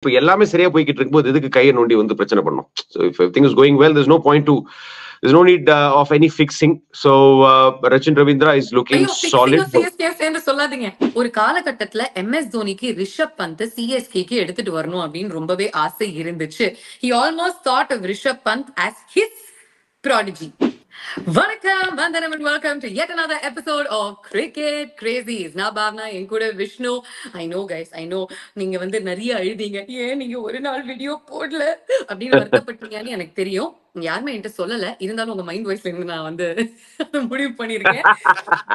இப்ப எல்லாமே சரியா போய்கிட்டு இருக்கும்போது எதுக்கு கையை நோண்டி வந்து பிரச்சனை பண்ணும்? So if everything is going well, there's no point to, there's no need of any fixing. So Rachin Ravindra is looking solid. CSK சொல்லாதீங்க. ஒரு காலகட்டத்துல எம்எஸ் தோனிக்கு ரிஷப் பந்த் சிஎஸ்கேக்கு எடுத்துட்டு வரணும் அப்படின்னு ரொம்பவே ஆசை இருந்துச்சு. He almost thought of Rishabh Pant as his prodigy. வணக்கம், வந்தனம் and welcome to yet another episode of Cricket Crazies. நான் பாவனா, என் கூட Vishnu. I know guys, I know நீங்க வந்து நிறைய அழுதீங்க, ஏன் நீங்க ஒரு நாள் வீடியோ போடல அப்படின்னு வருத்தப்பட்டீங்கன்னு எனக்கு தெரியும். யாருமே என்கிட்ட சொல்லல, இருந்தாலும் உங்க மைண்ட் வாய்ஸ்ல இருந்து நான் வந்து முடிவு பண்ணிருக்கேன்.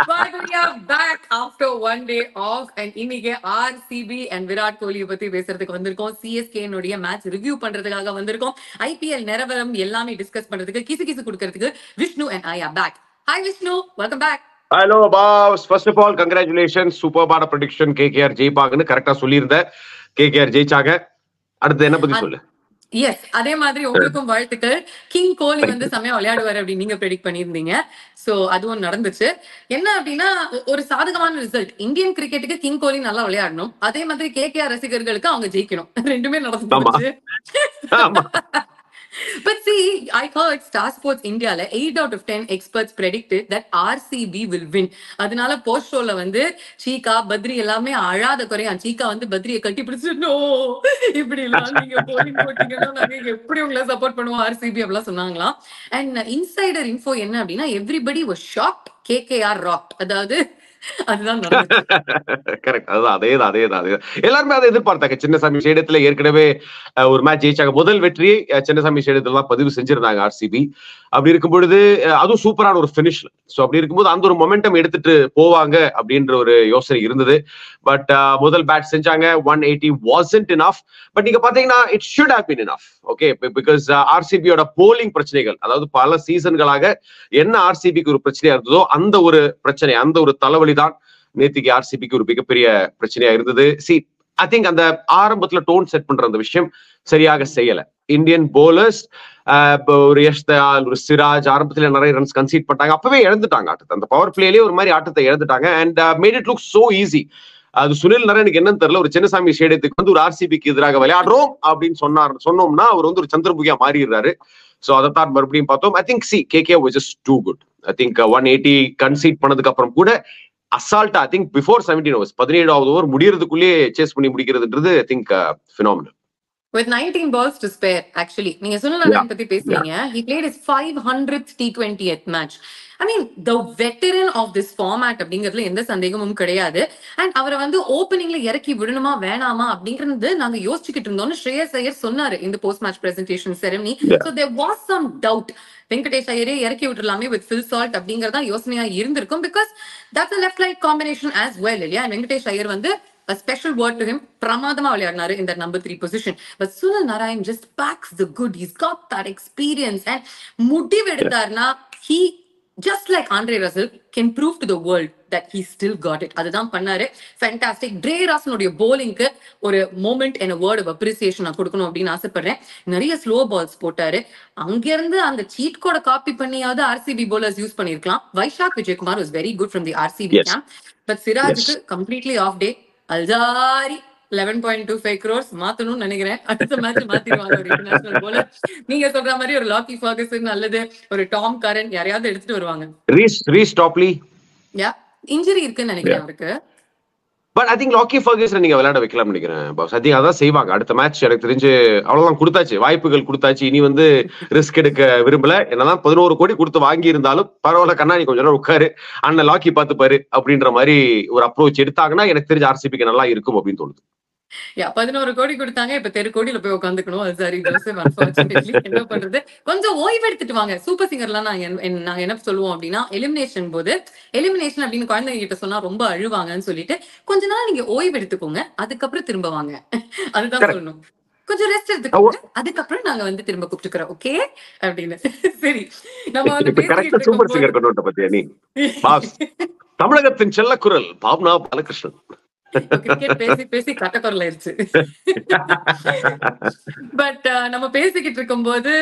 But we are back after one day off and இன்னைக்கு ஆர்சிபி and விராட் கோலியை பத்தி பேசுறதுக்கு வந்திருக்கோம். சிஎஸ்கே னுடைய மேட்ச் ரிவ்யூ பண்றதுக்காக வந்திருக்கோம். ஐபிஎல் நிலவரம் எல்லாமே டிஸ்கஸ் பண்றதுக்கு, கிசு கொடுக்கறதுக்கு Vishnu and I are back. Hi Vishnu, welcome back. Hello boss. First of all, congratulations. Superb prediction. KKR ஜெயிப்பாங்கன்னு கரெக்டா சொல்லியிருந்த. KKR ஜெயிச்சாங்க. அடுத்து என்ன பத்தி சொல்லு? எஸ், அதே மாதிரி உங்களுக்கும் வாழ்த்துக்கள். கிங் கோலி வந்து செமையா விளையாடுவாரு அப்படின்னு நீங்க ப்ரெடிக்ட் பண்ணியிருந்தீங்க. சோ அதுவும் நடந்துச்சு. என்ன அப்படின்னா, ஒரு சாதகமான ரிசல்ட். இந்தியன் கிரிக்கெட்டுக்கு கிங் கோலி நல்லா விளையாடணும், அதே மாதிரி கேகேஆர் ரசிகர்களுக்கு அவங்க ஜெயிக்கணும். ரெண்டுமே நடந்துச்சு. But see, I heard Star Sports India 8 out of 10 experts predicted that RCB will win. அதனால போஸ்ட் ஷோல வந்து சீகா பத்ரி எல்லாமே அழாத குறையான். சீகா வந்து பத்ரியை கட்டி பிடிச்சு, நோ இப்படி எல்லாம் நீங்க போலிங் போட்டீங்கன்னா நாங்க எப்படி உங்களை சப்போர்ட் பண்ணுவோம் RCB அப்படிலாம் சொன்னாங்களாம். அண்ட் இன்சைடர் இன்ஃபோ என்ன அப்படின்னா, everybody was shocked, KKR wrought. அதாவது அதுதான் கரெக்ட். அதுதான் அதேதான் எல்லாருமே அதை எதிர்பார்த்தாங்க. சின்னசாமி ஸ்டேடியத்துல ஏற்கனவே ஒரு மேட்ச் ஜெயிச்சாங்க. முதல் வெற்றியை சின்னசாமி ஸ்டேடியத்துல தான் பதிவு செஞ்சிருந்தாங்க RCB. அப்படி இருக்கும் பொழுது அதுவும் சூப்பரான ஒரு பினிஷ். சோ அப்படி இருக்கும்போது அந்த ஒரு மொமெண்டம் எடுத்துட்டு போவாங்க அப்படின்ற ஒரு யோசனை இருந்தது. பட் முதல் பேட் செஞ்சாங்க. 180 wasn't enough. பட் நீங்க பாத்தீங்கன்னா it should have been enough. Okay, because RCBயோட போலிங் பிரச்சனைகள், அதாவது பல சீசன்களாக என்ன RCBக்கு ஒரு பிரச்சனையா இருந்ததோ அந்த ஒரு பிரச்சனை, அந்த ஒரு தலைவலி தான் நேத்திக்கு RCBக்கு ஒரு மிகப்பெரிய பிரச்சனையா இருந்தது. ஐ திங்க் அந்த ஆரம்பத்துல டோன் செட் பண்ற அந்த விஷயம் சரியாக செய்யல. இந்தியன் போலர்ஸ் ஒரு யஷ் தயால், ஒரு சிராஜ் ஆரம்பத்துல நிறைய ரன்ஸ் கன்சீட் பண்ணாங்க. அப்பவே இழந்துட்டாங்க ஆட்டத்தை. அந்த பவர் பிளேலயே ஒரு மாதிரி ஆட்டத்தை இழந்துட்டாங்க. And made it look so easy. அது சுனில் நரேனுக்கு என்னன்னு தெரியல, ஒரு சின்னசாமி ஸ்டேடியத்துக்கு வந்து ஒரு RCBக்கு எதிராக விளையாடுறோம் அப்படின்னு சொன்னோம்னா அவர் வந்து ஒரு சந்திரபுகியா மாறிடுறாரு. சோ அதைத்தான் மறுபடியும் பார்த்தோம். I think KKR was just too good. I think 180 concede பண்ணதுக்கு அப்புறம் கூட அசால்ட்டா, ஐ திங்க் பிஃபோர் 17 overs 17வது ஓவர் முடியறதுக்குள்ளேயே சேஸ் பண்ணி முடிக்கிறதுன்றது I think phenomenal. With 19 balls to spare, actually. நீங்க சுனில் நரேன் பத்தி பேசுறீங்க. He played his 500th T20th match. I mean, the veteran of this format அப்படிங்கிறதுல எந்த சந்தேகமும் கிடையாது. அண்ட் அவரை வந்து ஓப்பனிங்ல இறக்கி விடணுமா வேணாமா அப்படிங்கிறது நாங்க யோசிச்சுக்கிட்டு இருந்தோம்னு ஸ்ரேயஸ் ஐயர் சொன்னாரு இந்த post match presentation ceremony. So there was some doubt. Venkatesh ஐயரே இறக்கி விட்டுலாமே வித் ஃபில் சால்ட் அப்படிங்கறதா யோசனையா இருந்திருக்கும். Because that's a left right combination as well இல்லையா. வெங்கடேஷ் ஐயர் வந்து a special word to him, பிரமாதமா விளையாடினாரு in that number 3 position. But Sunil Narine just packs the good. He's got that experience and முடிவு எடுத்தார்னா he, just like Andre Russell, can prove to the world that he still got it. அதுதான் பண்ணாரு. Fantastic. Dre Russell-உடைய bowling-க்கு ஒரு moment and a word of appreciation நான் கொடுக்கணும் அப்படின்னு ஆசைப்படுறேன். நிறைய slow balls போட்டாரு. அங்கிருந்து அந்த சீட் கோட காப்பி பண்ணியாவது RCB bowlers யூஸ் பண்ணிருக்கலாம். Vyshak Vijaykumar was very good from the RCB camp. But சிராஜுக்கு completely off day. Alzarri 11.25 crores மாத்தணும்னு நினைக்கிறேன். அடுத்த மேட்ச் மாத்திடுவாங்க ஒரு இன்டர்நேஷனல் போலர். நீங்க சொல்ற மாதிரி ஒரு லாக்கி ஃபர்கசன் அல்லது ஒரு டாம் கரன் யாரையாவது எடுத்துட்டு வருவாங்க. ரீஸ் டாப்லி இன்ஜுரி இருக்குன்னு நினைக்கிறேன் அவருக்கு. பட் ஐ திங்க் லாக்கி ஃபர்கசன் நீங்க விளையாட வைக்கலாம்னு நினைக்கிறேன் பாஸ். ஐ திங்க் அதான் செய்வாங்க அடுத்த மேட்ச். எனக்கு தெரிஞ்சு அவ்வளவுதான், கொடுத்தாச்சு, வாய்ப்புகள் கொடுத்தாச்சு. இனி வந்து ரிஸ்க் எடுக்க விரும்பல. என்னதான் 11 கோடி கொடுத்து வாங்கி இருந்தாலும் பரவாயில்ல, கண்ணாடி கொஞ்ச நேரம் உட்காரு, அண்ணன் லாக்கி பார்த்துப்பாரு அப்படின்ற மாதிரி ஒரு அப்ரோச் எடுத்தாங்கன்னா எனக்கு தெரிஞ்ச RCBக்கு நல்லா இருக்கும் அப்படின்னு தோணுது. 11 கோடி கொடுத்தாங்க, இப்ப தெரு கோடியில போய் உட்காந்துக்கணும். அது சரி, என்ன பண்றது, கொஞ்சம் ஓய்வு எடுத்துட்டு வாங்க. சூப்பர் சிங்கர்லாம் நாங்க என்ன சொல்லுவோம் அப்படின்னா, எலிமினேஷன் போது எலிமினேஷன் அப்படின்னு குழந்தைங்க கிட்ட சொன்னா ரொம்ப அழுவாங்கன்னு சொல்லிட்டு கொஞ்ச நாள் நீங்க ஓய்வு எடுத்துக்கோங்க, அதுக்கப்புறம் திரும்ப வாங்க. அதுதான் சொல்லணும். கொஞ்சம் ரெஸ்ட் எடுத்துக்கோங்க, அதுக்கப்புறம் நாங்க வந்து திரும்ப கூப்பிட்டுக்கிறோம், ஓகே அப்படின்னு. சரி, நம்ம வந்து சூப்பர் சிங்கர் கொண்டு வந்த பத்தியா நீ தமிழகத்தின் செல்ல குரல் பாப்னா பாலகிருஷ்ணன். கிரிக்கெட் பேசி பேசி கட்டக்குரல் ஆயிருச்சு. பட் நம்ம பேசிக்கிட்டு இருக்கும் போது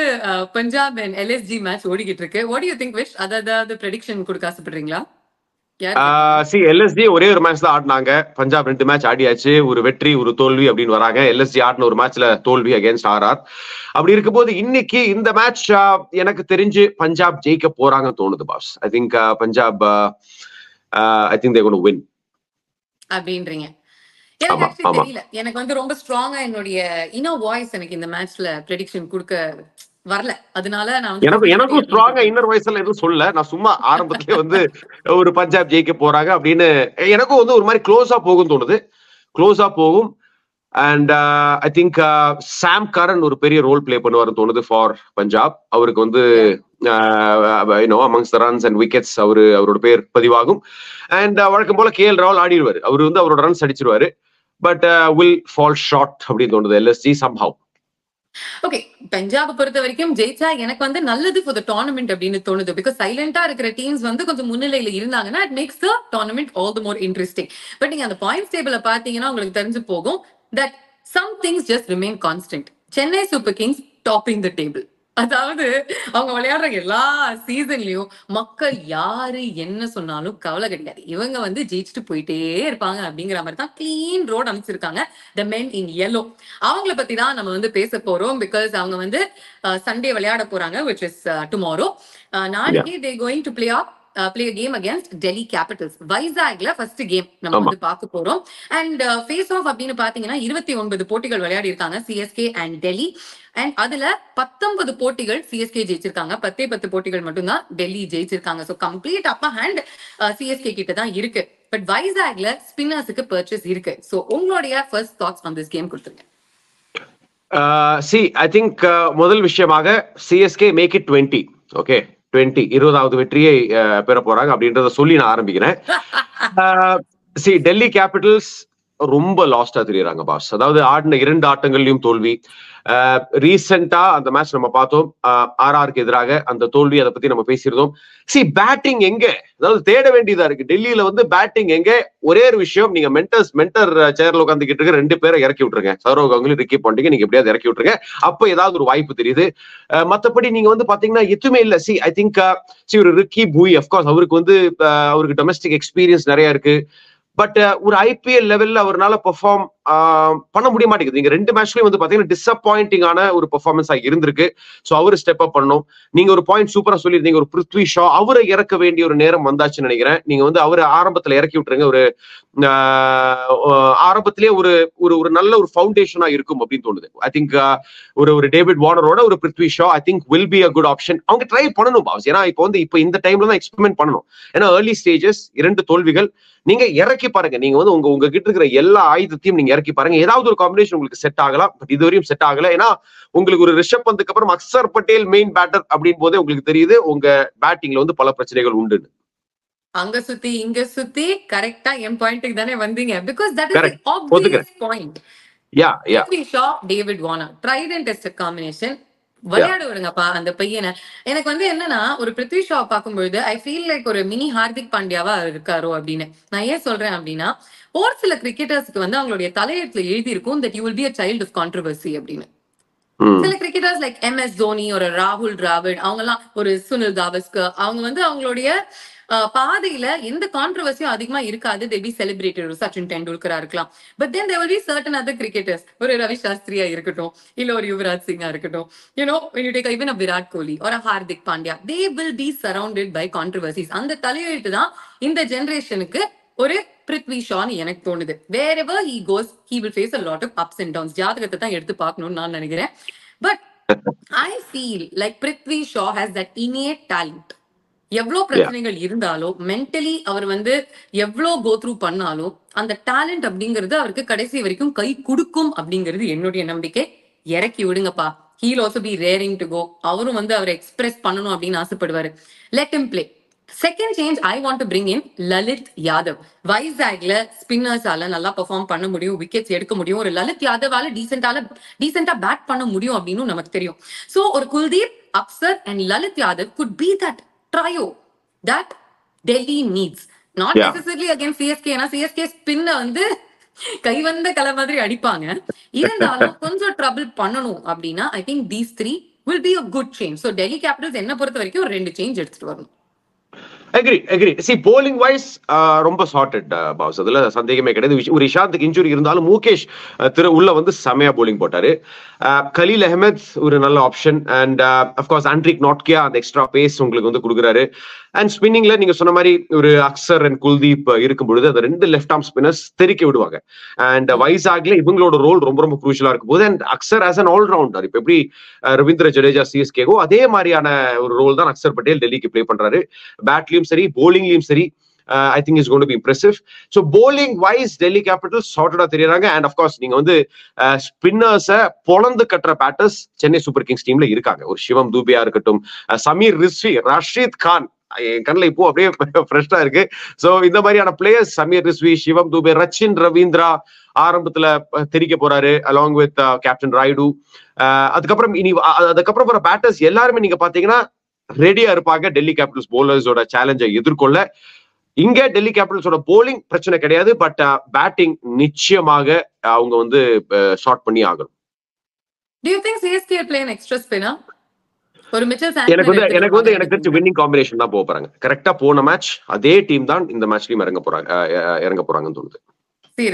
பஞ்சாப் அண்ட் LSG மேட்ச் ஓடிக்கிட்டு இருக்கு. What you think wish? அதாவது ப்ரெடிக்ஷன் கொடுக்க ஆசைப்படுறீங்களா? எல்எஸ்டி ஒரே ஒரு மேட்ச் தான் ஆடினாங்க. பஞ்சாப் 2 மேட்ச் ஆடியாச்சு. ஒரு வெற்றி ஒரு தோல்வி அப்படின்னு வராங்க. எல்எஸ்டி ஆடின ஒரு மேட்ச்ல தோல்வி அகேன்ஸ்ட் ஆர்ஆர். அப்படி இருக்கும்போது இன்னைக்கு இந்த மேட்ச் எனக்கு தெரிஞ்சு பஞ்சாப் ஜெயிக்க போறாங்கன்னு தோணுது boss. I think Punjab I think they gonna win அப்படின்றீங்க. எனக்கு ஆக்சுவலி தெரியல. எனக்கு வந்து ரொம்ப ஸ்ட்ராங்கா என்னுடைய இன்னர் வாய்ஸ் எனக்கு இந்த மேட்ச்ல ப்ரெடிக்ஷன் கொடுக்க வரல. அதனால நான் எனக்கும் ஸ்ட்ராங்கா இன்னர் வாய்ஸ்ல எதுவும் சொல்ல. நான் சும்மா ஆரம்பத்திலே வந்து ஒரு பஞ்சாப் ஜெயிக்க போறாங்க அப்படின்னு எனக்கும் வந்து ஒரு மாதிரி க்ளோஸா போகும் தோணுது. க்ளோஸா போகும். அண்ட் ஐ திங்க் சாம் கரன் ஒரு பெரிய ரோல் பிளே பண்ணுவாருன்னு தோணுது ஃபார் பஞ்சாப். அவருக்கு வந்து amongst the runs and wickets அவரோட பேர் பதிவாகும். அண்ட் வழக்கம் போல KL ராகுல் ஆடிடுவாரு. அவர் வந்து அவரோட ரன்ஸ் அடிச்சிருவாரு. பட் வில் ஃபால் ஷார்ட் அப்படின்னு தோணுது எல்எஸ்ஜி சம்ஹவ். ஓகே, பஞ்சாப் பொறுத்த வரைக்கும் ஜெயிச்சா எனக்கு வந்து நல்லது ஃபார் த டோர்னமெண்ட் அப்படின்னு தோணுது. பிகாஸ் சைலண்டா இருக்கிற டீம்ஸ் வந்து கொஞ்சம் முன்னிலையில இருந்தாங்கன்னா it makes the tournament all the more interesting. But நீங்க அந்த பாயிண்ட்ஸ் டேபிள பாத்தீங்கன்னா உங்களுக்கு தெரிஞ்சு போகும் that some things just remain constant. Chennai super kings topping the table. அதாவது அவங்க விளையாடுற எல்லா சீசன்லயும் மக்கள் யாரு என்ன சொன்னாலும் கவலை கிடையாது. இவங்க வந்து ஜெயிச்சுட்டு போயிட்டே இருப்பாங்க அப்படிங்கிற மாதிரி தான் கிளீன் ரோட் அமைச்சிருக்காங்க த மென் இன் yellow. அவங்கள பத்தி தான் நம்ம வந்து பேச போறோம். பிகாஸ் அவங்க வந்து சண்டே விளையாட போறாங்க which is tomorrow. நாளைக்கு they going to play a game against Delhi Capitals. வைசாக்ல ஃபர்ஸ்ட் கேம் நம்ம வந்து பார்க்க போறோம். அண்ட் ஃபேஸ் ஆஃப் அப்படின்னு பாத்தீங்கன்னா 29 போட்டிகள் விளையாடி இருக்காங்க சிஎஸ்கே அண்ட் டெல்லி. அண்ட் அதுல 19 போட்டிகள் சிஎஸ்கே ஜெயிச்சிருக்காங்க. 10 போட்டிகள் மட்டும்தான் டெல்லி ஜெயிச்சிருக்காங்க. So complete upper hand CSK கிட்ட தான் இருக்கு. பட் வைசாக்ல ஸ்பின்னர்ஸுக்கு பர்ச்சேஸ் இருக்கு. ஸோ உங்களுடைய first thoughts on this game கொடுத்துருங்க. ஐ திங்க் முதல் விஷயமாக சிஎஸ்கே மேக் இட் 20. ஓகே, 20வது வெற்றியை பெற போறாங்க அப்படின்றத சொல்லி நான் ஆரம்பிக்கிறேன். டெல்லி கேபிட்டல்ஸ் ரொம்ப லாஸ்டா தெரியுறாங்க பாஸ். அதாவது ஆடின 2 ஆட்டங்கள்லயும் தோல்வி. ரீசெண்டா அந்த மேட்ச் நம்ம பார்த்தோம் ஆர்ஆருக்கு எதிராக அந்த தோல்வி. அதை பத்தி நம்ம பேசியிருந்தோம். பேட்டிங் எங்க, அதாவது தேட வேண்டியதா இருக்கு. டெல்லியில வந்து பேட்டிங் எங்க, ஒரே ஒரு விஷயம், நீங்க மென்டர் சேர்ல உட்காந்துக்கிட்டு இருக்க 2 பேரை இறக்கி விட்டுருங்க. சௌரவ் கங்குலி, ரிக்கி பாண்டிங்க, நீங்க எப்படியாவது இறக்கி விட்டுருங்க. அப்ப ஏதாவது ஒரு வாய்ப்பு தெரியுது. மத்தபடி நீங்க வந்து பாத்தீங்கன்னா எதுவுமே இல்ல. ஐ திங்க் ஒரு ரிக்கி பூய், அப்கோர்ஸ் அவருக்கு வந்து அவருக்கு டொமஸ்டிக் எக்ஸ்பீரியன்ஸ் நிறைய இருக்கு. பட் ஒரு ஐபிஎல் லெவல்ல அவரால் பெர்ஃபார்ம் பண்ண முடிய மாட்டேங்குது. நீங்க 2 மேட்ச்லயும் வந்து பாத்தீங்கன்னா டிசப்பாயிண்டிங்கான ஒரு பெர்ஃபார்மன்ஸா இருந்திருக்கு. ஸோ அவரு ஸ்டெப் அப் பண்ணணும். நீங்க ஒரு பாயிண்ட் சூப்பரா சொல்லியிருந்தீங்க, ஒரு பிருத்வி ஷா, அவரை இறக்க வேண்டிய ஒரு நேரம் வந்தாச்சுன்னு நினைக்கிறேன். நீங்க வந்து அவரை ஆரம்பத்துல இறக்கி விட்டுருங்க. ஒரு ஆரம்பத்திலேயே ஒரு நல்ல ஒரு ஃபவுண்டேஷனா இருக்கும் அப்படின்னு தோணுது. ஐ திங்க் ஒரு டேவிட் வார்னரோட ஒரு Prithvi Shah I think will be a good option. அவங்க ட்ரை பண்ணணும் பாஸ். ஏன்னா இப்போ இந்த டைம்ல தான் எக்ஸ்பெரிமெண்ட் பண்ணணும். ஏன்னா ஏர்லி ஸ்டேஜஸ் 2 தோல்விகள். நீங்க இறக்கி பாருங்க. நீங்க வந்து உங்க கிட்ட இருக்கிற எல்லா ஆயுதத்தையும் நீங்க இறக்கி பாருங்க. ஏதாவது ஒரு காம்பினேஷன் உங்களுக்கு செட் ஆகலாம். பட் இதுவரையும் செட் ஆகல. ஏன்னா உங்களுக்கு ஒரு ரிஷப் பந்துக்கு அப்புறம் அக்சர் பட்டேல் மெயின் பேட்டர் அப்படின்னு போதே உங்களுக்கு தெரியுது உங்க பேட்டிங்ல வந்து பல பிரச்சனைகள் உண்டு. அங்க சுத்தி இங்க சுத்தி கரெக்டா என் பாயிண்ட்க்கு தானே வந்தீங்க. Because that is the obvious point. Prithvi Shaw, David Warner, tried and tested combination. விளையாட விடுங்கப்பா அந்த பையனை. எனக்கு வந்து என்னன்னா ஒரு பிருத்வி ஷா பார்க்கும்பொழுது ஐ ஃபீல் லைக் ஒரு மினி ஹார்திக் பாண்டியாவா இருக்காரோ அப்படின்னு. நான் ஏன் சொல்றேன் அப்படின்னா, ஒரு சில கிரிக்கெட்டர்ஸ்க்கு வந்து அவங்களுடைய தலையெழுத்துல எழுதி இருக்கும் that you will be a child of controversy அப்படின்னு. சில கிரிக்கெட்டர்ஸ் லைக் MS தோனி, ஒரு ராகுல் டிராவிட், அவங்க எல்லாம், ஒரு சுனில் காவஸ்கர், அவங்க வந்து அவங்களுடைய பாதையில எந்த கான்ட்ரோவர்சியும் அதிகமா இருக்காது. they be celebrated. ஒரு சச்சின் டெண்டுல்கரா இருக்கலாம். But then there will be certain other cricketers, ஒரு ரவி சாஸ்திரியா இருக்கட்டும், இல்ல ஒரு யுவராஜ் சிங்கா இருக்கட்டும், when you take even a Virat Kohli or a Hardik Pandya, they will be surrounded by controversies. அந்த தலையெழுத்து தான் இந்த ஜெனரேஷனுக்கு ஒரு பிருத்வி ஷான்னு எனக்கு தோணுது. wherever he goes he will face a lot of ups and downs. ஜாதகத்தை தான் எடுத்து பார்க்கணும்னு நான் நினைக்கிறேன். But I feel like Prithvi Shah has that innate talent. எவ்வளவு பிரச்சனைகள் இருந்தாலும் மென்டலி அவர் வந்து எவ்வளவு கோ த்ரூ பண்ணாலும் அந்த டேலண்ட் அப்படிங்கிறது அவருக்கு கடைசி வரைக்கும் கை கொடுக்கும் அப்படிங்கிறது என்னுடைய நம்பிக்கை. இறக்கி விடுங்கப்பா. he'll also be raring to go. அவரும் வந்து அவரை எக்ஸ்பிரஸ் பண்ணணும் அப்படின்னு ஆசைப்படுவாரு. let him play. Second change I want to bring in Lalit Yadav. வைசாக்ல ஸ்பின்னர்ஸால நல்லா பெர்ஃபார்ம் பண்ண முடியும், விக்கெட்ஸ் எடுக்க முடியும். ஒரு லலித் யாதவால டீசென்டா பேட் பண்ண முடியும் அப்படின்னு நமக்கு தெரியும். சோ ஒரு Kuldeep, Axar and Lalit Yadav could be that trio that Delhi needs. Not necessarily against CSK. ஏன்னா CSK ஸ்பின்ன வந்து கை வந்த கலை மாதிரி அடிப்பாங்க. இருந்தாலும் கொஞ்சம் ட்ரபிள் பண்ணணும் அப்படின்னா I think these 3 will be a good change. So Delhi Capitals என்ன பொறுத்த வரைக்கும் ஒரு 2 சேஞ்ச் எடுத்துட்டு வரணும். அக்ரி சி போலிங் வைஸ் ரொம்ப சார்டட் பாஸ், அதுல சந்தேகமே கிடையாது. ஒரு இஷாந்துக்கு இன்ஜுரி இருந்தாலும் முகேஷ் உள்ள வந்து செமையா போலிங் போட்டாரு. கலீல் அஹமத் ஒரு நல்ல ஆப்ஷன், அண்ட் அஃப்கோர்ஸ் ஆண்ட்ரிக் நாட்கியா அந்த எக்ஸ்ட்ரா பேஸ் உங்களுக்கு வந்து கொடுக்குறாரு. அண்ட் ஸ்பின்னிங்ல நீங்க சொன்ன மாதிரி ஒரு அக்சர் அண்ட் குல்தீப் இருக்கும் பொழுது அந்த 2 லெஃப்ட் ஆர்ம் ஸ்பின்னர்ஸ் தெரிக்க விடுவாங்க. அண்ட் வைசாக்ல இவங்களோட ரோல் ரொம்ப ரொம்ப குரூஷலா இருக்கும் போது, and Axar as an allrounder, இப்ப எப்படி ரவீந்திர ஜடேஜா சிஎஸ்கேகோ அதே மாதிரியான ஒரு ரோல் தான் அக்சர் பட்டேல் டெல்லிக்கு பிளே பண்றாரு. பேட்லயும் சரி போலிங்லயும் சரி, I think it's going to be impressive. So bowling wise Delhi Capitals sorted தெரியறாங்க. And of course நீங்க வந்து ஸ்பின்னர்ஸ பொளந்து கட்டுற பேட்டர்ஸ் சென்னை சூப்பர் கிங்ஸ் டீம்ல இருக்காங்க. ஒரு சிவம் தூபியா இருக்கட்டும், சமீர் ரிஸ்வி, ரஷீத் கான், என் கண்ணில் இப்போ அப்படியே ஃப்ரெஷ்ஷா இருக்கு. சோ இந்த மாதிரியான பிளேயர்ஸ் சமீர் ரிஸ்வி, சிவம் தூபே, ரச்சின் ரவீந்திரா ஆரம்பத்துல தெரிக்க போறாரு அலாங் வித் கேப்டன் ராய்டு. அதுக்கப்புறம் வர பேட்டர்ஸ் எல்லாருமே நீங்க பாத்தீங்கன்னா ரெடியா இருப்பாங்க டெல்லி கேபிட்டல்ஸ் போலர்ஸோட சேலஞ்சை எதிர்கொள்ள. இங்க டெல்லி கேபிட்டல்ஸோட போலிங் பிரச்சனை கிடையாது, பட் பேட்டிங் நிச்சயமாக அவங்க வந்து ஷார்ட் பண்ணி ஆகணும். Do you think CSK will play an extra spinner? ஒரு மிச்சல் எனக்கு தெரிஞ்ச வின்னிங் காம்பினேஷன் தான் போக போறாங்க. கரெக்டா போன மேட்ச் அதே டீம் தான் இந்த மேட்ச்லயும் இறங்க போறாங்கன்னு தோணுது.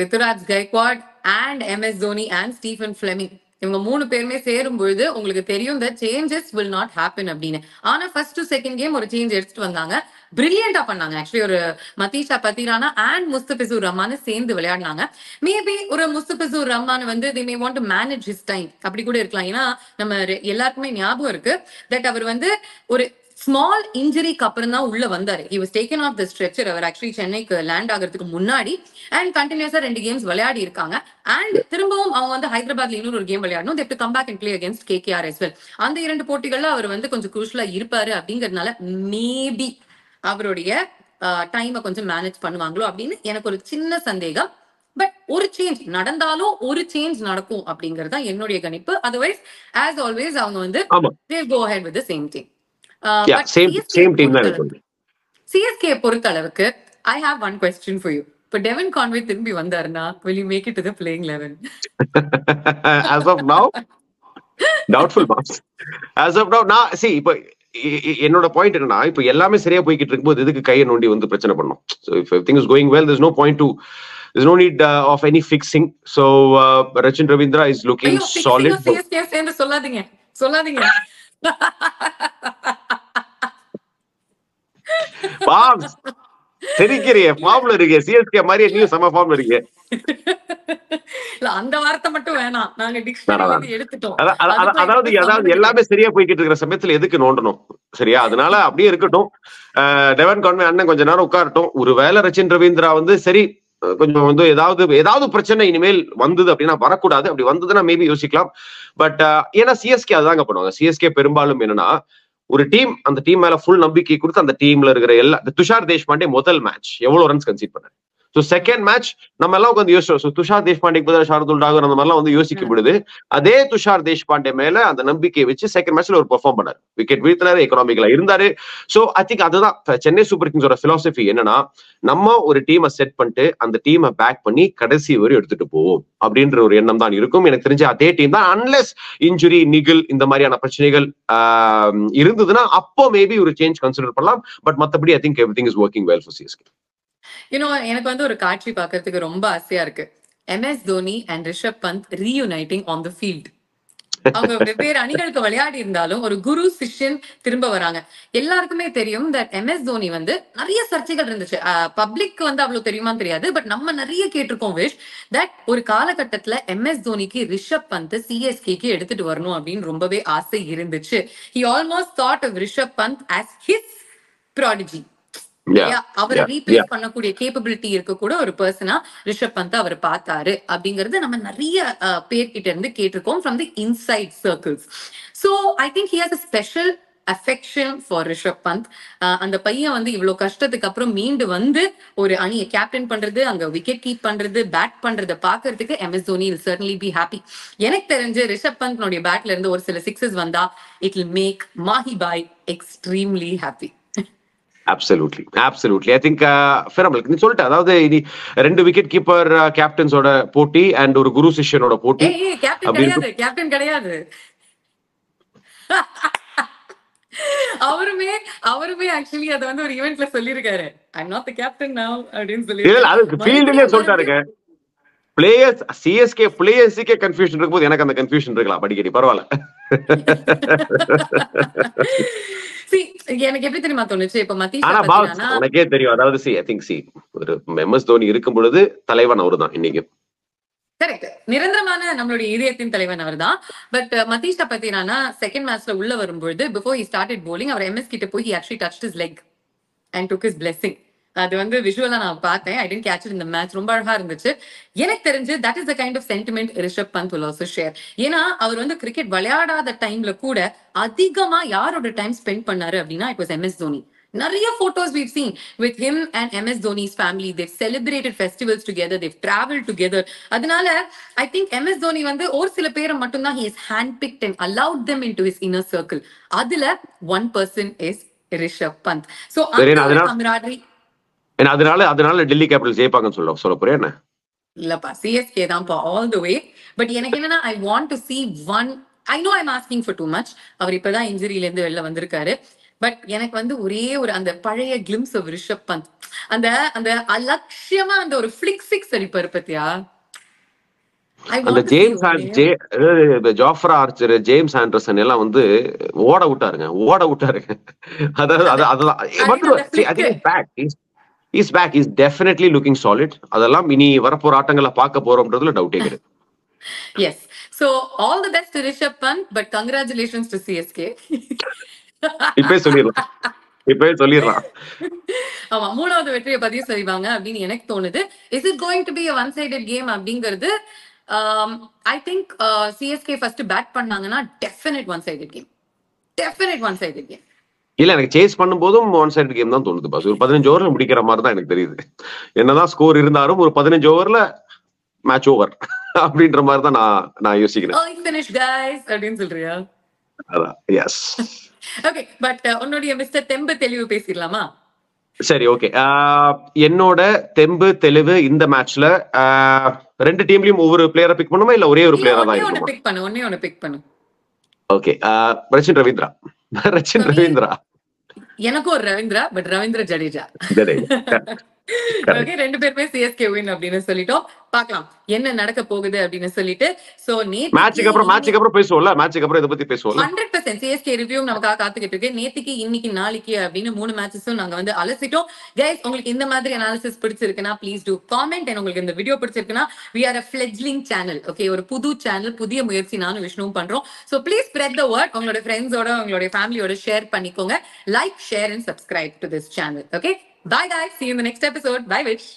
Rituraj Gaikwad and MS Dhoni and Stephen Fleming இவங்க 3 பேருமே சேரும் பொழுது உங்களுக்கு தெரியும் that changes will not happen அப்படின்னு. ஆனா ஃபர்ஸ்ட் டு செகண்ட் கேம் ஒரு சேஞ்ச் எடுத்துட்டு வந்தாங்க, பிரில்லியண்டா பண்ணாங்க. ஆக்சுவலி ஒரு மதீஷா பத்திரானா அண்ட் முஸ்தபிசூர் ரஹ்மான் சேர்ந்து விளையாடினாங்க. மேபி ஒரு முஸ்தபிசூர் ரஹ்மான் வந்து they may want to manage his time அப்படி கூட இருக்கலாம். ஏன்னா நம்ம எல்லாருக்குமே ஞாபகம் இருக்கு தட் அவர் வந்து ஒரு ஸ்மால் இன்ஜுரிக்கு அப்புறம் தான் உள்ள வந்தாரு. he was taken off the stretcher. அவர் ஆக்சுவலி சென்னைக்கு லேண்ட் ஆகிறதுக்கு முன்னாடி அண்ட் கண்டினியூஸா 2 கேம்ஸ் விளையாடி இருக்காங்க. அண்ட் திரும்பவும் அவங்க வந்து ஹைதராபாத்ல இன்னொரு கேம் விளையாடணும். they have to come back and play against KKR as well. அந்த 2 போட்டிகள்ல அவர் வந்து கொஞ்சம் குரூஷலா இருப்பாரு அப்படிங்கறதுனால மேபி அவருடைய டைமை கொஞ்சம் மேனேஜ் பண்ணுவாங்களோ அப்படின்னு எனக்கு ஒரு சின்ன சந்தேகம். பட் ஒரு சேஞ்ச் நடந்தாலும் ஒரு சேஞ்ச் நடக்கும் அப்படிங்கறது தான் என்னுடைய கணிப்பு. அதர்வைஸ் ஆஸ் ஆல்வேஸ் அவங்க வந்து they will go ahead with the same team. CSK பொறுத்த அளவுக்கு I have one question for you. இப்ப டெவன் கான்வே திரும்பி வந்தாருன்னா will you make it to the playing 11? As of now doubtful boss. As of now நான் see இப்ப என்னோட point என்னன்னா, இப்ப எல்லாமே சரியா போய்கிட்டு இருக்கும்போது எதுக்கு கையை நோண்டி வந்து பிரச்சனை பண்ணணும்? So if everything is going well, there's no point to there's no need of any fixing. So Rachin Ravindra is looking solid. CSK சேர்ந்து சொல்லாதீங்க பாம்ஸ் தெரிக்கிறியே ஃபார்ம்ல இருக்கே, சிஎஸ்கே மாதிரி நீ சம ஃபார்ம்ல இருக்கே. அந்த வார்த்தை மட்டும் வேணாம், நாங்க டிக்ஷனரியில எடுத்துட்டோம். அதாவது எல்லாமே சரியா போய்கிட்டு இருக்கிற சமயத்துல எதுக்கு நோண்டணும்? சரியா, அதனால அப்படியே இருக்கட்டும். டெவன் கான்வே அண்ணன் கொஞ்ச நேரம் உட்காரட்டும். ஒருவேளை ரச்சின் ரவீந்திரா வந்து சரி கொஞ்சம் வந்து ஏதாவது பிரச்சனை இனிமேல் வந்தது அப்படின்னா வரக்கூடாது, அப்படி வந்ததுன்னா மேபி யோசிக்கலாம். பட் ஏன்னா சிஎஸ்கே அதுதாங்க பண்ணுவாங்க. சிஎஸ்கே பெரும்பாலும் என்னன்னா ஒரு டீம் அந்த டீம் மேல ஃபுல் நம்பிக்கை கொடுத்து அந்த டீம்ல இருக்கிற துஷார் தேஷ்பாண்டே முதல் மேட்ச் எவ்வளவு ரன்ஸ் கன்சீட் பண்ணாரு. சோ செகண்ட் மேட்ச் நம்ம எல்லாம் உட்காந்து யோசிச்சோம். துஷார் தேஷ்பாண்டேக்கு பதிலாக ஷார்துல் டாகர் அந்த மாதிரிலாம் வந்து யோசிக்கும் பொழுது அதே துஷார் தேஷ்பாண்டே மேல அந்த நம்பிக்கையை வச்சு செகண்ட் மேட்ச்ல ஒரு பெர்ஃபார்ம் பண்ணாரு, விக்கெட் வீழ்த்தினாரு, எக்கனாமிக்கலா இருந்தாரு. சோ ஐ திங்க் அதுதான் சென்னை சூப்பர் கிங்ஸோட பிலாசபி என்னன்னா, நம்ம ஒரு டீமை செட் பண்ணிட்டு அந்த டீமை பேக் பண்ணி கடைசி வரை எடுத்துட்டு போவோம் அப்படின்ற ஒரு எண்ணம் தான் இருக்கும். எனக்கு தெரிஞ்ச அதே டீம் தான். அன்லெஸ் இன்ஜுரி நிகில் இந்த மாதிரியான பிரச்சனைகள் இருந்ததுன்னா அப்போ மேபி ஒரு சேஞ்ச் கன்சிடர் பண்ணலாம். பட் மத்தபடி I think everything is working well for CSK. எனக்கு வந்து ஒரு காட்சி பார்க்கறதுக்கு ரொம்ப ஆசையா இருக்கு. MS Dhoni and Rishabh Pant reuniting on the field. அவங்க வெவ்வேறு அணிகளுக்கு விளையாடி இருந்தாலும் ஒரு குரு சிஷ்யன் திரும்ப வராங்க. எல்லாருக்குமே தெரியும் தட் MS தோனி வந்து நிறைய சர்ச்சைகள் இருந்துச்சு. பப்ளிக் வந்து அவ்வளவு தெரியுமான்னு தெரியாது, பட் நம்ம நிறைய கேட்டிருக்கோம் விஷ் தட் ஒரு காலகட்டத்துல MS தோனிக்கு ரிஷப் பந்த் CSKக்கு எடுத்துட்டு வரணும் அப்படின்னு ரொம்பவே ஆசை இருந்துச்சு. He almost thought of Rishabh Pant as his prodigy. அவரை ரீப்ளேஸ் பண்ணக்கூடிய கேப்பபிலிட்டி இருக்க கூட ஒரு பர்சனா ரிஷப் பந்த் அவர் பார்த்தாரு அப்படிங்கறது நம்ம நிறைய பேர்கிட்ட இருந்து கேட்டிருக்கோம் from the inside circles. So I think he has a special affection for Rishabh bandh. அந்த பையன் வந்து இவ்வளவு கஷ்டத்துக்கு அப்புறம் மீண்டு வந்து ஒரு அணியை கேப்டன் பண்றது, அங்க விக்கெட் கீப் பண்றது, பேட் பண்றதை பாக்குறதுக்கு MS Dhoni will certainly be happy. எனக்கு தெரிஞ்சு ரிஷப் பந்த் பேட்ல இருந்து ஒரு சில சிக்ஸஸ் வந்தா it will make Mahi Bhai extremely happy. Absolutely. I think நீ சொல்லிட்ட, அதாவது இனி 2 விக்கெட் கீப்பர் கேப்டன்ஸோட போட்டி அண்ட் ஒரு குரு சிஷ்யனோட போட்டி. கேப்டன் கிடையாது அவருமே அவருமே ஆக்சுவலி அத வந்து ஒரு ஈவென்ட்ல சொல்லியிருக்காரு. ஐ அம் நாட் தி கேப்டன் நவ அப்படின்னு இல்ல சொல்லியிருக்காரு. அது ஃபீல்ட்லயே சொல்லிட்டாருங்க. பிளேயர்ஸ் சிஎஸ்கே பிளேயர்ஸுக்கே கன்ஃபியூஷன் இருக்கும்போது எனக்கு அந்த கன்ஃபியூஷன் இருக்கலாம் அடிக்கடி. பரவாயில்ல. எனக்கு எப்படி தெரியுமா தோணுச்சு இப்ப மதீஷா ஆனா பாஸ் பத்தினா உனக்கே தெரியும். அதாவது ஐ திங்க் ஒரு எம்எஸ் தோனி இருக்கும் பொழுது தலைவன் அவரு தான் இன்னைக்கு. கரெக்ட். நிரந்தரமான நம்மளுடைய இதயத்தின் தலைவன் அவர் தான். பட் மதீஷா பத்தினா செகண்ட் மேட்ச்ல உள்ள வரும்பொழுது பிஃபோர் ஹி ஸ்டார்டட் bowling அவர் எம்எஸ் கிட்ட போய் he actually touched his leg and took his blessing. அது வந்து விஷுவலா நான் பார்த்தேன். ஐ டென்ட் கேட்ச் இட் இந்த மேட்ச். ரொம்ப அழகா இருந்துச்சு. எனக்கு தெரிஞ்சு that is the kind of sentiment Rishabh Pant will also share. ஏன்னா அவர் வந்து கிரிக்கெட் விளையாடாத டைம்ல கூட அதிகமா யாரோட டைம் ஸ்பெண்ட் பண்ணாரு அப்படின்னா இட் வாஸ் எம்எஸ் தோனி. நிறைய photos we've seen with him and MS Dhoni's family. They've celebrated festivals together. They've traveled together. அதனால I think MS Dhoni வந்து ஒரு சில பேரை மட்டும்தான் he has handpicked and allowed them into his inner circle. அதுல one person is Rishabh bandh. So அந்த camaraderie அதனால Delhi Capitals ஜெயிப்பாங்கன்னு சொல்ல போறேன் என்ன? இல்லப்பா சிஎஸ்கே தான்ப்பா ஆல் த வே. பட் எனக்கு என்னன்னா ஐ want to see one. I know I'm asking for too much. அவர் இப்பதான் இன்ஜுரியில இருந்து வெளில வந்திருக்காரு. பட் எனக்கு வந்து ஒரே ஒரு அந்த பழைய கிளிம்ஸ் ஆஃப் ரிஷப் பந்த், அந்த அந்த அலட்சியமா அந்த ஒரு ஃபிளிக் சிக்ஸ் அடிப்பாரு பத்தியா. அந்த ஜாஃப்ரா ஆர்ச்சர், ஜேம்ஸ் ஆண்டர்சன் எல்லாம் வந்து ஓட விட்டாருங்க. அதாவது டெஃபினெட்லி லுக்கிங் சாலிட். அதெல்லாம் இனி வரப்போற ஆட்டங்களை பார்க்க போறோம்ன்றதுல டவுட்டே கிடையாது. Yes. So all the best to Rishabh Pant, but congratulations to CSK. இப்பவே சொல்லிடலாம். ஆமா, மூணாவது வெற்றியை பதிவு செய்வாங்க அப்படின்னு எனக்கு தோணுது. Is it going to be a one sided game அப்படிங்கிறது I think CSK first bat பண்ணாங்கன்னா டெஃபினட் ஒன் சைடட் கேம். இல்ல எனக்கு சேஸ் பண்ணும்போதும் ஒன் சைடட் கேம் தான் தோணுது பாஸ். ஒரு 15 ஓவர்ல முடிக்கிற மாதிரி தான் எனக்கு தெரியுது. என்னதான் ஸ்கோர் இருந்தாலும் ஒரு 15 ஓவர்ல மேட்ச் ஓவர் அப்படின்ற மாதிரி தான் நான் யோசிக்கிறேன். அப்படின்னு சொல்றியா? அதான் எஸ். ஓகே, பட் உன்னுடைய மிஸ்டர் தெம்பு தெளிவு பேசிடலாமா? சரி, ஓகே. என்னோட தெம்பு தெளிவு இந்த மேட்ச்ல ரெண்டு டீம்லயும் ஒவ்வொரு பிளேயரை பிக் பண்ணுமா இல்ல ஒரே ஒரு பிளேயரா தான் இருக்குமா? ஒண்ணே பிக் பண்ணு. ஓகே, ரச்சின் ரவீந்திரா. எனக்கும் ஒரு ரவீந்திரா, பட் ரவீந்திர ஜடேஜா. ஓகே, ரெண்டு பேருமே சிஎஸ்கே வின் அப்படின்னு சொல்லிட்டோம். பார்க்கலாம் என்ன நடக்க போகுது அப்படின்னு சொல்லிட்டு. சோ மேட்சுக்கு அப்புறம் பேசுவோம்ல. மேட்சுக்கு அப்புறம் இத பத்தி பேசுவோம்ல. 100% சிஎஸ்கே ரிவ்யூ நமக்காக காத்துக்கிட்டு இருக்கு. நேத்திக்கு, இன்னைக்கு, நாளைக்கு அப்படின்னு 3 மேட்சஸும் நாங்க வந்து அலசிட்டோம். கைஸ், உங்களுக்கு இந்த மாதிரி அனாலிசிஸ் பிடிச்சிருக்குன்னா ப்ளீஸ் டூ காமெண்ட். அண்ட் உங்களுக்கு இந்த வீடியோ பிடிச்சிருக்குன்னா we are a fledgling channel. Okay, ஒரு புது சேனல், புதிய முயற்சி நானும் விஷ்ணுவும் பண்றோம். So please spread the word. உங்களோட ஃப்ரெண்ட்ஸோட, உங்களுடைய ஃபேமிலியோட ஷேர் பண்ணிக்கோங்க. Like, share and subscribe to this channel. Okay, bye guys, see you in the next episode. Bye Vish.